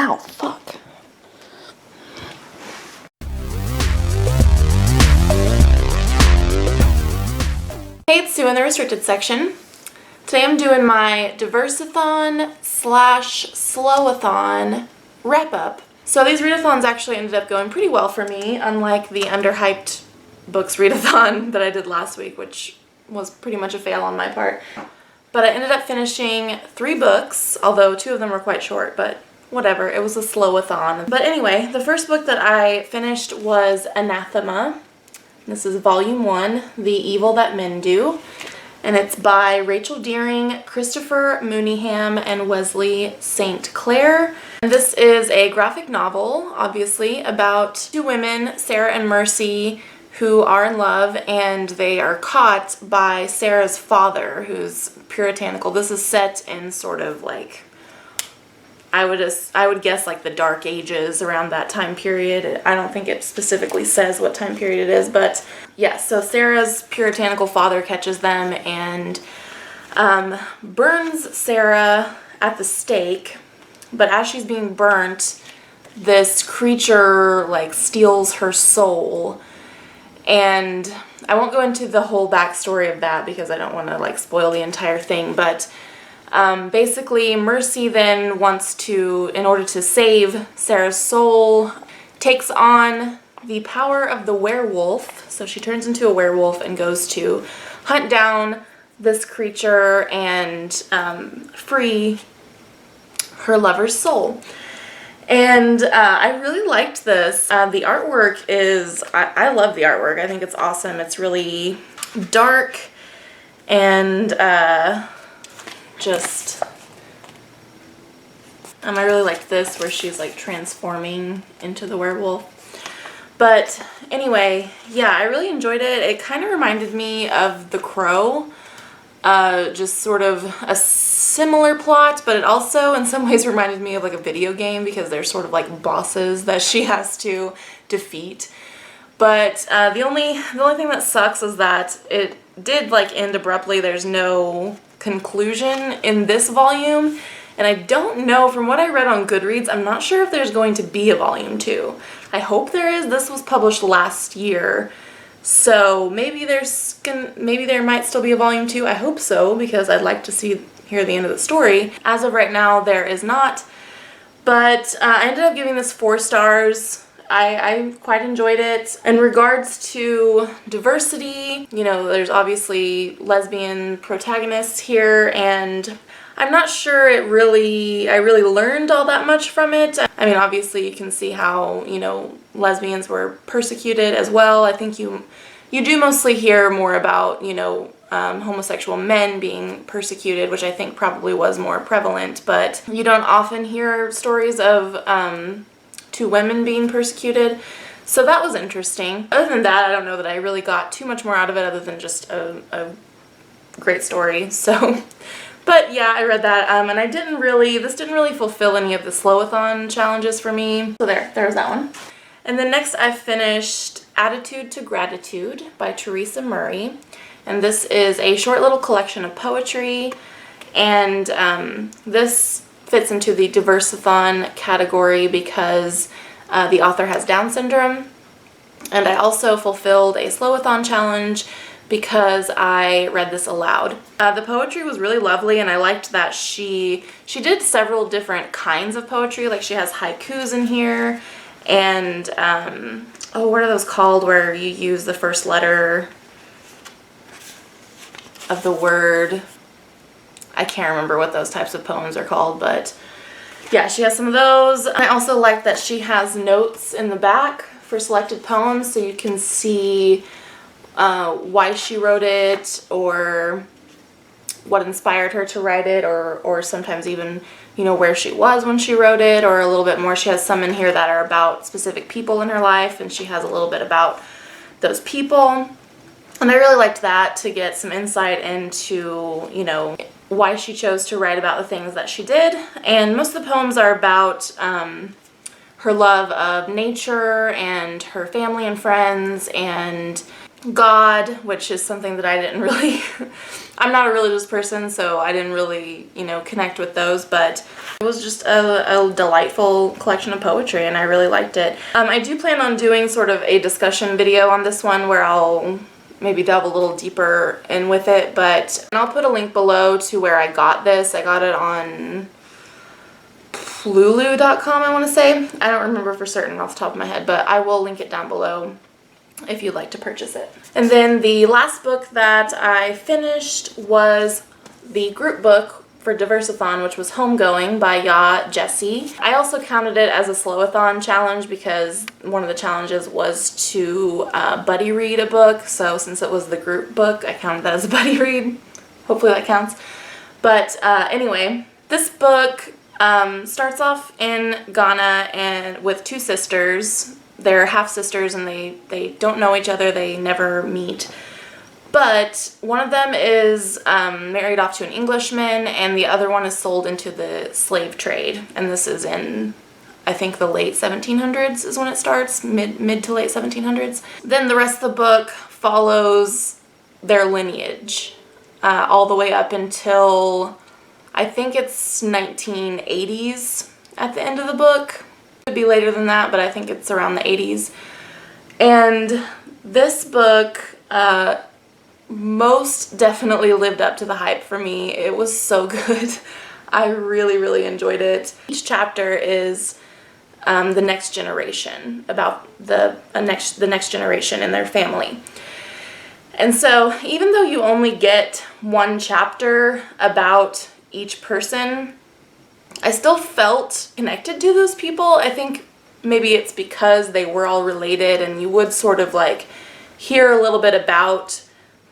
Ow, fuck. Hey, it's Sue in the restricted section. Today I'm doing my Diverseathon / Slowathon wrap-up. So these readathons actually ended up going pretty well for me, unlike the underhyped books readathon that I did last week, which was pretty much a fail on my part. But I ended up finishing 3 books, although 2 of them were quite short, but whatever, it was a Slowathon. But anyway, the first book that I finished was Anathema. This is volume 1, The Evil That Men Do. And it's by Rachel Deering, Christopher Mooneyham, and Wesley St. Clair. And this is a graphic novel, obviously, about 2 women, Sarah and Mercy, who are in love, and they are caught by Sarah's father, who's puritanical. This is set in sort of like, I would guess like the Dark Ages, around that time period. I don't think it specifically says what time period it is, but yeah, so Sarah's puritanical father catches them and burns Sarah at the stake, but as she's being burnt, this creature like steals her soul. And I won't go into the whole backstory of that because I don't want to like spoil the entire thing, but basically Mercy then wants to, in order to save Sarah's soul, takes on the power of the werewolf. So she turns into a werewolf and goes to hunt down this creature and free her lover's soul. And I really liked this. The artwork is, I love the artwork. I think it's awesome. It's really dark and I really liked this where she's like transforming into the werewolf. But anyway, yeah, I really enjoyed it. It kind of reminded me of The Crow. Just sort of a similar plot, but it also in some ways reminded me of like a video game because they're sort of like bosses that she has to defeat. But the only thing that sucks is that it did like end abruptly. There's no conclusion in this volume, and I don't know, from what I read on Goodreads, I'm not sure if there's going to be a volume 2. I hope there is. This was published last year. So maybe there might still be a volume 2. I hope so, because I'd like to hear the end of the story. As of right now, there is not. But I ended up giving this 4 stars. I quite enjoyed it. In regards to diversity, you know, there's obviously lesbian protagonists here, and I'm not sure I really learned all that much from it. I mean, obviously you can see how, you know, lesbians were persecuted as well. I think you do mostly hear more about, you know, homosexual men being persecuted, which I think probably was more prevalent, but you don't often hear stories of 2 women being persecuted. So that was interesting. Other than that, I don't know that I really got too much more out of it other than just a great story. So, but yeah, I read that, and this didn't really fulfill any of the Slowathon challenges for me. So there's that one. And then next I finished Attitude to Gratitude by Teresa Murray. And this is a short little collection of poetry, and this fits into the Diverseathon category because the author has Down syndrome. And I also fulfilled a Slowathon challenge because I read this aloud. The poetry was really lovely, and I liked that she did several different kinds of poetry. Like she has haikus in here, and oh, what are those called where you use the first letter of the word? I can't remember what those types of poems are called, but yeah, she has some of those. I also like that she has notes in the back for selected poems, so you can see why she wrote it, or what inspired her to write it, or sometimes even, you know, where she was when she wrote it, or a little bit more. She has some in here that are about specific people in her life, and she has a little bit about those people. And I really liked that, to get some insight into, you know, why she chose to write about the things that she did. And most of the poems are about her love of nature and her family and friends, and God, which is something that I didn't really, I'm not a religious person, so I didn't really, you know, connect with those, but it was just a delightful collection of poetry, and I really liked it. I do plan on doing sort of a discussion video on this one where I'll maybe delve a little deeper in with it, but I'll put a link below to where I got this. I got it on lulu.com, I want to say. I don't remember for certain off the top of my head, but I will link it down below if you'd like to purchase it. And then the last book that I finished was the group book for Diverseathon, which was Homegoing by Ya Jessie. I also counted it as a Slowathon challenge because one of the challenges was to buddy read a book, so since it was the group book, I counted that as a buddy read. Hopefully that counts. But anyway, this book starts off in Ghana and with two sisters. They're half-sisters and they don't know each other, they never meet. But one of them is married off to an Englishman, and the other one is sold into the slave trade. And this is in, I think, the late 1700s is when it starts, mid to late 1700s. Then the rest of the book follows their lineage all the way up until, I think it's 1980s at the end of the book. Could be later than that, but I think it's around the 80s. And this book most definitely lived up to the hype for me. It was so good. I really, really enjoyed it. Each chapter is the next generation, about the next generation and their family. And so even though you only get one chapter about each person, I still felt connected to those people. I think maybe it's because they were all related, and you would sort of like hear a little bit about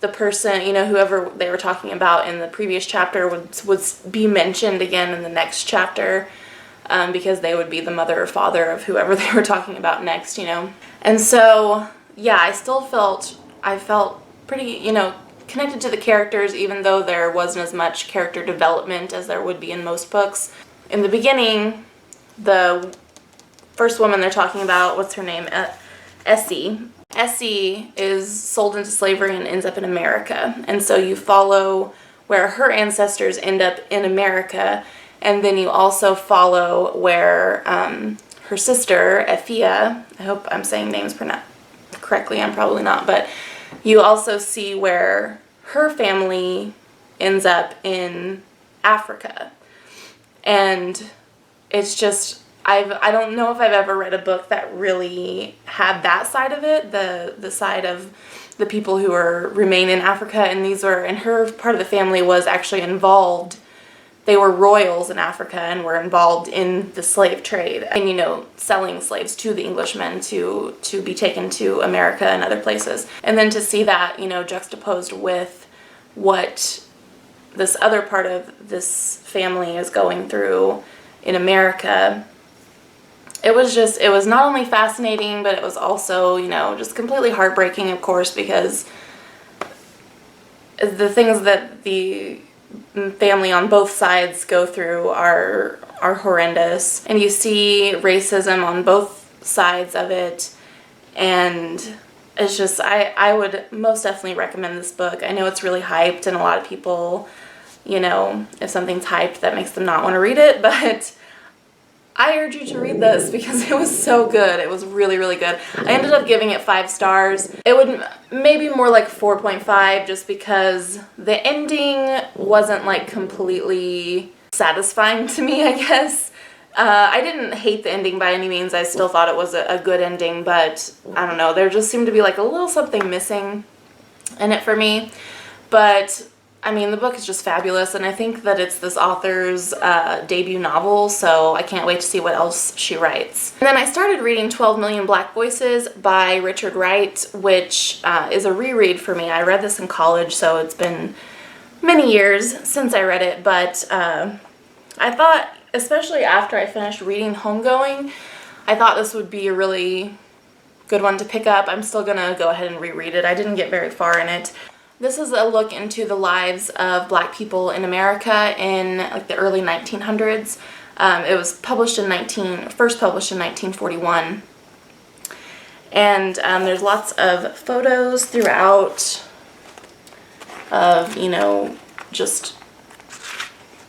the person, you know, whoever they were talking about in the previous chapter would be mentioned again in the next chapter, because they would be the mother or father of whoever they were talking about next, you know. And so, yeah, I felt pretty, you know, connected to the characters, even though there wasn't as much character development as there would be in most books. In the beginning, the first woman they're talking about, what's her name? Essie. Essie is sold into slavery and ends up in America. And so you follow where her ancestors end up in America, and then you also follow where her sister, Effia, I hope I'm saying names correctly, I'm probably not, but you also see where her family ends up in Africa. And it's just, I don't know if I've ever read a book that really had that side of it, the side of the people who remain in Africa, and her part of the family was actually involved. They were royals in Africa and were involved in the slave trade and, you know, selling slaves to the Englishmen to be taken to America and other places. And then to see that, you know, juxtaposed with what this other part of this family is going through in America, it was not only fascinating, but it was also, you know, just completely heartbreaking, of course, because the things that the family on both sides go through are horrendous. And you see racism on both sides of it, and it's just, I would most definitely recommend this book. I know it's really hyped, and a lot of people, you know, if something's hyped, that makes them not want to read it, but I urge you to read this because it was so good. It was really, really good. I ended up giving it 5 stars. It would maybe more like 4.5 just because the ending wasn't like completely satisfying to me, I guess. I didn't hate the ending by any means. I still thought it was a good ending, but I don't know. There just seemed to be like a little something missing in it for me. But I mean, the book is just fabulous, and I think that it's this author's debut novel, so I can't wait to see what else she writes. And then I started reading 12 Million Black Voices by Richard Wright, which is a reread for me. I read this in college, so it's been many years since I read it, but I thought, especially after I finished reading Homegoing, I thought this would be a really good one to pick up. I'm still gonna go ahead and reread it. I didn't get very far in it. This is a look into the lives of Black people in America in like the early 1900s. It was published first published in 1941. And there's lots of photos throughout of, you know, just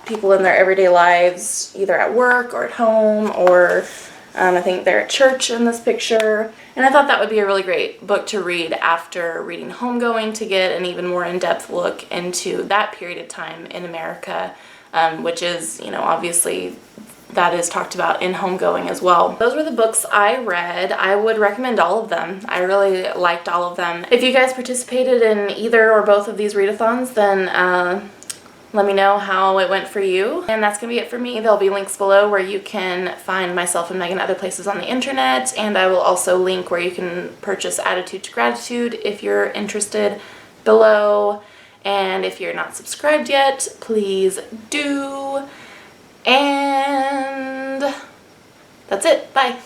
people in their everyday lives, either at work or at home, or I think they're at church in this picture. And I thought that would be a really great book to read after reading Homegoing, to get an even more in-depth look into that period of time in America, which is, you know, obviously that is talked about in Homegoing as well. Those were the books I read. I would recommend all of them. I really liked all of them. If you guys participated in either or both of these readathons, then let me know how it went for you. And that's gonna be it for me. There'll be links below where you can find myself and Megan other places on the internet, and I will also link where you can purchase Attitude to Gratitude if you're interested below. And if you're not subscribed yet, please do. And that's it. Bye.